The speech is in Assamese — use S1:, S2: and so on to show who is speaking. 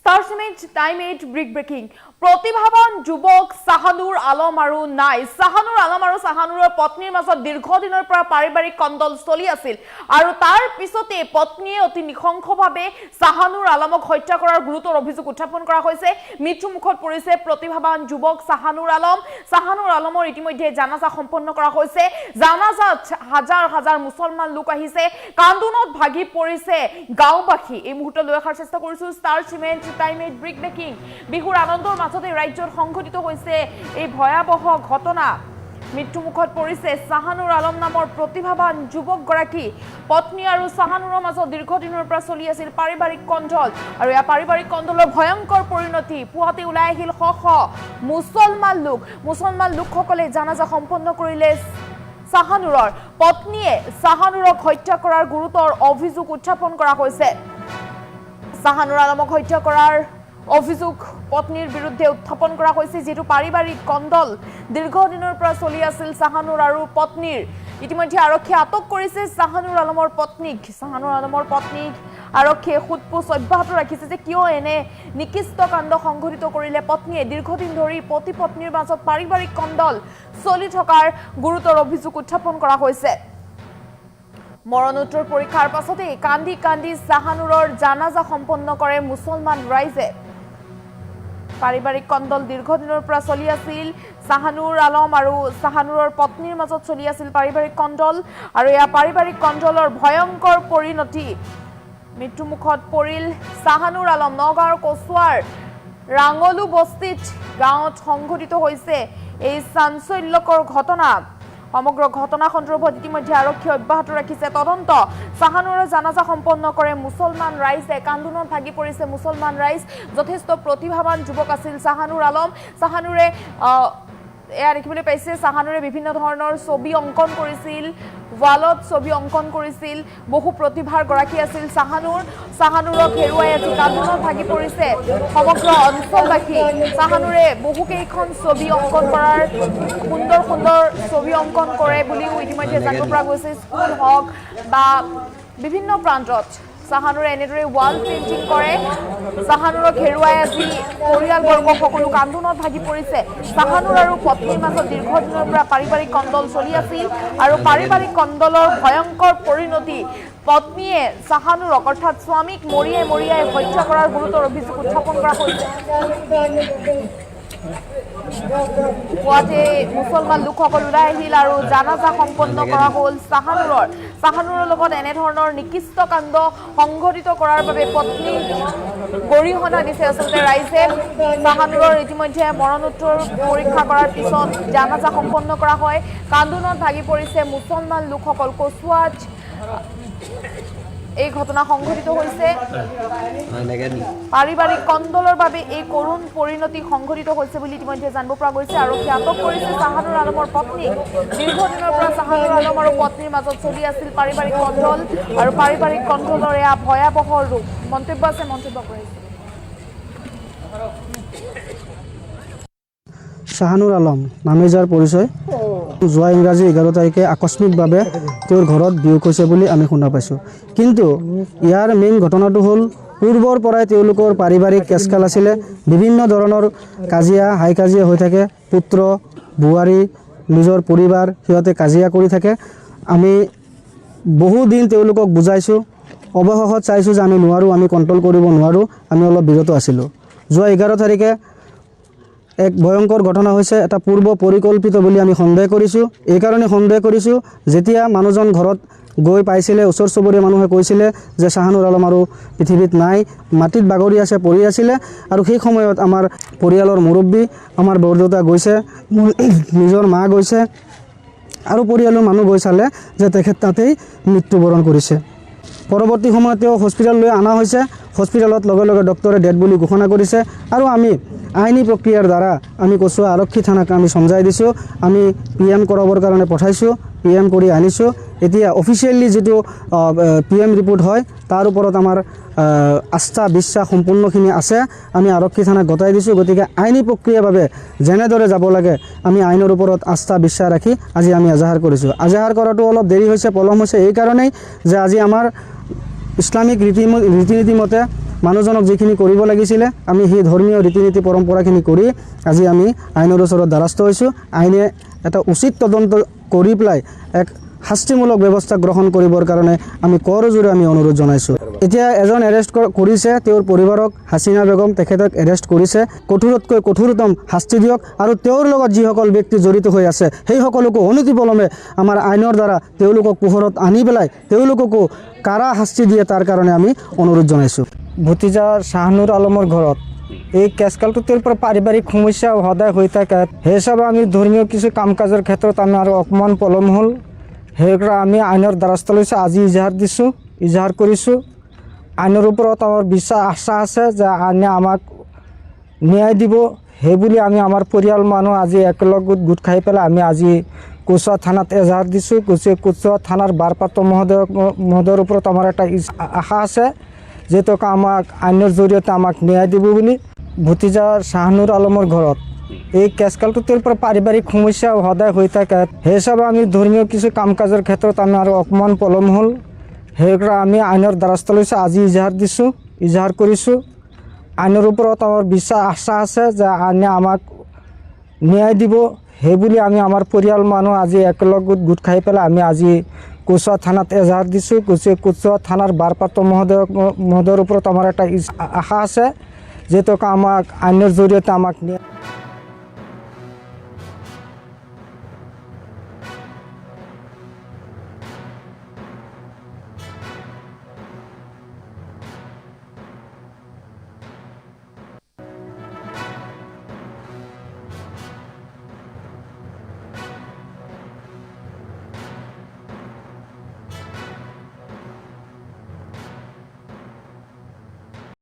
S1: Star Cement Time 8 Brick Breaking প্ৰতিভাবান যুৱক সাহানুৰ আলম আৰু নাই সাহানুৰ আলম আৰু সাহানুৰৰ পত্নীৰ মাজত দীৰ্ঘদিনৰ পৰা পাৰিবাৰিক কন্দল চলি আছিল আৰু তাৰ পিছতে পত্নীয়ে অতি নিখংখভাৱে সাহানুৰ আলমক হত্যা কৰাৰ গুৰুতৰ অভিযোগ উত্থাপন কৰা হৈছে মৃত্যুমুখত পৰিছে প্ৰতিভাবান যুৱক সাহানুৰ আলমৰ ইতিমধ্যে জানাজা সম্পন্ন কৰা হৈছে জানাজাত হাজাৰ হাজাৰ মুছলমান লোক আহিছে কান্দোনত ভাগি পৰিছে গাঁওবাসী এই মুহূৰ্তত লৈ অহাৰ চেষ্টা কৰিছো star cement time 8 brick breaking বিহুৰ আনন্দৰ মাজতে ৰাজ্যত সংঘটিত হৈছে এই ভয়াবহ ঘটনা মৃত্যুমুখত পৰিছে সাহানুৰ আলম নামৰ প্ৰতিভাবান যুৱকগৰাকী পত্নী আৰু সাহানুৰৰ মাজত দীৰ্ঘদিনৰ পৰা চলি আছিল পাৰিবাৰিক কন্দল আৰু এই পাৰিবাৰিক কন্দলৰ ভয়ংকৰ পৰিণতি পুৱাতে ওলাই আহিল শ শ মুছলমান লোকসকলে জানাজা সম্পন্ন কৰিলে সাহানুৰৰ পত্নীয়ে সাহানুৰক হত্যা কৰাৰ গুৰুতৰ অভিযোগ উত্থাপন কৰা হৈছে সাহানুৰ আলমক হত্যা কৰাৰ অভিযোগ পত্নীৰ বিৰুদ্ধে উত্থাপন কৰা হৈছে যেটো পাৰিবাৰিক কন্দল দীৰ্ঘদিনৰ পৰা চলি আছিল সাহানুৰ আৰু পত্নীৰ ইতিমধ্যে আৰক্ষীয়ে আটক কৰিছে সাহানুৰ আলমৰ পত্নীক আৰক্ষীয়ে খুদপুছ অব্যাহত ৰাখিছে যে কিয় এনে নিকৃষ্ট কাণ্ড সংঘটিত কৰিলে পত্নীয়ে দীৰ্ঘদিন ধৰি পতি পত্নীৰ মাজত পাৰিবাৰিক কন্দল চলি থকাৰ গুৰুতৰ অভিযোগ উত্থাপন কৰা হৈছে মৰণোত্তৰ পৰীক্ষাৰ পাছতে কান্দি সাহানুৰৰ জানাজা সম্পন্ন কৰে মুছলমান ৰাইজে পাৰিবাৰিক কন্দল দীৰ্ঘদিনৰ পৰা চলি আছিল সাহানুৰ আলম আৰু সাহানুৰৰ পত্নীৰ মাজত চলি আছিল পাৰিবাৰিক কন্দল আৰু এই পাৰিবাৰিক কন্দলৰ ভয়ংকৰ পৰিণতি মৃত্যুমুখত পৰিল সাহানুৰ আলম নগাঁৱৰ কচুৱাৰ ৰাঙলু বস্তিত গাঁৱত সংঘটিত হৈছে এই চাঞ্চল্যকৰ ঘটনা সমগ্ৰ ঘটনা সন্দৰ্ভত ইতিমধ্যে আৰক্ষী অব্যাহত ৰাখিছে তদন্ত সাহানুৰৰ জানাজা সম্পন্ন কৰে মুছলমান ৰাইজে কান্দোনত ভাগি পৰিছে মুছলমান ৰাইজ যথেষ্ট প্ৰতিভাবান যুৱক আছিল সাহানুৰ আলম সাহানুৰে এয়া দেখিবলৈ পাইছে সাহানুৰে বিভিন্ন ধৰণৰ ছবি অংকন কৰিছিল ৱালত ছবি অংকন কৰিছিল বহু প্ৰতিভাৰ গৰাকী আছিল সাহানুৰক হেৰুৱাই আজি কান্দোনত ভাগি পৰিছে সমগ্ৰ অঞ্চলবাসী সাহানুৰে বহুকেইখন ছবি অংকন কৰাৰ সুন্দৰ ছবি অংকন কৰে বুলিও ইতিমধ্যে জানিব পৰা গৈছে স্কুল হওক বা বিভিন্ন প্ৰান্তত সাহানুৰে এনেদৰে ৱাল পেইন্টিং কৰে সাহানুৰক হেৰুৱাই আজি পৰিয়ালবৰ্গ সকলো কান্দোনত ভাগি পৰিছে সাহানুৰ আৰু পত্নীৰ মাজত দীৰ্ঘদিনৰ পৰা পাৰিবাৰিক কন্দল চলি আছিল আৰু পাৰিবাৰিক কন্দলৰ ভয়ংকৰ পৰিণতি পত্নীয়ে সাহানুৰক অৰ্থাৎ স্বামীক মৰিয়াই হত্যা কৰাৰ গুৰুতৰ অভিযোগ উত্থাপন কৰা হৈছে পুৱাতে মুছলমান লোকসকল ওলাই আহিল আৰু জানাজা সম্পন্ন কৰা হ'ল সাহানুৰৰ লগত এনেধৰণৰ নিকৃষ্ট কাণ্ড সংঘটিত কৰাৰ বাবে পত্নী গৰিহণা দিছে আচলতে ৰাইজে সাহানুৰৰ ইতিমধ্যে মৰণোত্তৰ পৰীক্ষা কৰাৰ পিছত জানাজা সম্পন্ন কৰা হয় কান্দোনত ভাগি পৰিছে মুছলমান লোকসকল কচুৱাত এই ঘটনা সংঘটিত হৈছে পাৰিবাৰিক কন্দলৰ বাবে এই কৰুণ পৰিণতি সংঘটিত হৈছে বুলি ইতিমধ্যে জানিব পৰা গৈছে আৰক্ষীয়ে আটক কৰিছে সাহানুৰ আলমৰ পত্নীক দীৰ্ঘদিনৰ পৰা সাহানুৰ আলম আৰু পত্নীৰ মাজত চলি আছিল পাৰিবাৰিক কন্দল আৰু পাৰিবাৰিক কন্দলৰ এয়া ভয়াবহ ৰূপ মন্তব্য কৰিছে
S2: সাহানুৰ আলম নামে যাৰ পৰিচয় যোৱা ইংৰাজী 11 তাৰিখে আকস্মিকভাৱে তেওঁৰ ঘৰত বিয়োগ হৈছে বুলি আমি শুনা পাইছোঁ কিন্তু ইয়াৰ মেইন ঘটনাটো হ'ল পূৰ্বৰ পৰাই তেওঁলোকৰ পাৰিবাৰিক কেছকাল আছিলে বিভিন্ন ধৰণৰ হাই কাজিয়া হৈ থাকে পুত্ৰ বোৱাৰী নিজৰ পৰিবাৰ সিহঁতে কাজিয়া কৰি থাকে আমি বহুদিন তেওঁলোকক বুজাইছোঁ অৱশেষত চাইছোঁ যে আমি কণ্ট্ৰল কৰিব নোৱাৰোঁ আমি অলপ বিৰত আছিলোঁ যোৱা 11 তাৰিখে এক ভয়ংকৰ ঘটনা হৈছে এটা পূৰ্ব পৰিকল্পিত বুলি আমি সন্দেহ কৰিছোঁ এই কাৰণে সন্দেহ কৰিছোঁ যেতিয়া মানুহজন ঘৰত গৈ পাইছিলে ওচৰ চুবুৰীয়া মানুহে কৈছিলে যে সাহানুৰ আলম আৰু পৃথিৱীত নাই মাটিত বাগৰি আছে পৰি আছিলে আৰু সেই সময়ত আমাৰ পৰিয়ালৰ মুৰব্বী আমাৰ বৰদেউতা গৈছে নিজৰ মা গৈছে আৰু পৰিয়ালৰ মানুহ গৈ চালে যে তেখেত তাতেই মৃত্যুবৰণ কৰিছে পৰৱৰ্তী সময়ত তেওঁ হস্পিটেললৈ অনা হৈছে হস্পিটেলত লগে ডক্টৰে ডেড বুলি ঘোষণা কৰিছে আৰু আমি আইনী প্ৰক্ৰিয়াৰ দ্বাৰা আমি কচুৱা আৰক্ষী থানাক আমি সমজাই দিছোঁ আমি PM কৰাবৰ কাৰণে পঠাইছোঁ PM কৰি আনিছোঁ এতিয়া অফিচিয়েলি যেটো PM ৰিপৰ্ট হয় তাৰ ওপৰত আমাৰ আস্থা বিশ্বাস সম্পূৰ্ণখিনি আছে আমি আৰক্ষী থানাক গতাই দিছোঁ গতিকে আইনী প্ৰক্ৰিয়াৰ বাবে যেনেদৰে যাব লাগে আমি আইনৰ ওপৰত আস্থা বিশ্বাস ৰাখি আজি আমি এজাহাৰ কৰিছোঁ এজাহাৰ কৰাটো অলপ দেৰি হৈছে পলম হৈছে এই কাৰণেই যে আজি আমাৰ ইছলামিক ৰীতি নীতি মতে মানুহজনক যিখিনি কৰিব লাগিছিলে আমি সেই ধৰ্মীয় ৰীতি নীতি পৰম্পৰাখিনি কৰি আজি আমি আইনৰ ওচৰত দ্বাৰস্থ হৈছোঁ। আইনে এটা উচিত তদন্ত কৰি পেলাই এক শাস্তিমূলক ব্যৱস্থা গ্ৰহণ কৰিবৰ কাৰণে আমি কৰজোৰে আমি অনুৰোধ জনাইছোঁ। এতিয়া এজন এৰেষ্ট কৰিছে, তেওঁৰ পৰিবাৰক হাছিনা বেগম তেখেতক এৰেষ্ট কৰিছে। কঠোৰতকৈ কঠোৰতম শাস্তি দিয়ক আৰু তেওঁৰ লগত যিসকল ব্যক্তি জড়িত হৈ আছে সেই সকলোকো অনতিপলমে আমাৰ আইনৰ দ্বাৰা তেওঁলোকক পোহৰত আনি পেলাই তেওঁলোককো কাৰা শাস্তি দিয়ে তাৰ কাৰণে আমি অনুৰোধ জনাইছোঁ।
S3: ভতিজা শাহনুৰ আলমৰ ঘৰত এই কেছকালটো তেওঁৰ পৰা পাৰিবাৰিক সমস্যা সদায় হৈ থাকে। সেই হিচাপে আমি ধৰ্মীয় কিছু কাম কাজৰ ক্ষেত্ৰত আমি আৰু অকণমান পলম হ'ল, সেইকাৰণে আমি আইনৰ দ্বাৰস্থ লৈছোঁ। আজি ইজাহাৰ কৰিছোঁ। আইনৰ ওপৰত আমাৰ বিশ্বাস আশা আছে যে আইনে আমাক ন্যায় দিব। সেইবুলি আমি আমাৰ পৰিয়াল মানুহ আজি একেলগত গোট খাই পেলাই আমি আজি কোচুৱা থানাত এজাহাৰ দিছোঁ। কোচুৱা থানাৰ বাৰপাত্ৰ মহোদয়ৰ ওপৰত আমাৰ এটা আশা আছে যিহেতু আমাক আইনৰ জৰিয়তে আমাক ন্যায় দিব বুলি। ভতিজা শাহনুৰ আলমৰ ঘৰত এই কেছকালটো তেওঁৰ পৰা পাৰিবাৰিক সমস্যা সদায় হৈ থাকে। সেই হিচাপে আমি ধৰ্মীয় কিছু কাম কাজৰ ক্ষেত্ৰত আমি আৰু অকণমান পলম হ'ল, সেইকাৰণে আমি আইনৰ দ্বাৰস্থ লৈছোঁ। আজি ইজাহাৰ কৰিছোঁ। আইনৰ ওপৰত আমাৰ বিশ্বাস আশা আছে যে আইনে আমাক ন্যায় দিব। সেইবুলি আমি আমাৰ পৰিয়াল মানুহ আজি একেলগত গোট খাই পেলাই আমি আজি কোচুৱা থানাত এজাহাৰ দিছোঁ। কোচুৱা থানাৰ বাৰপাত্ৰ মহোদয়ৰ ওপৰত আমাৰ এটা আশা আছে যিহেতু আমাক আইনৰ জৰিয়তে আমাক ন্যায়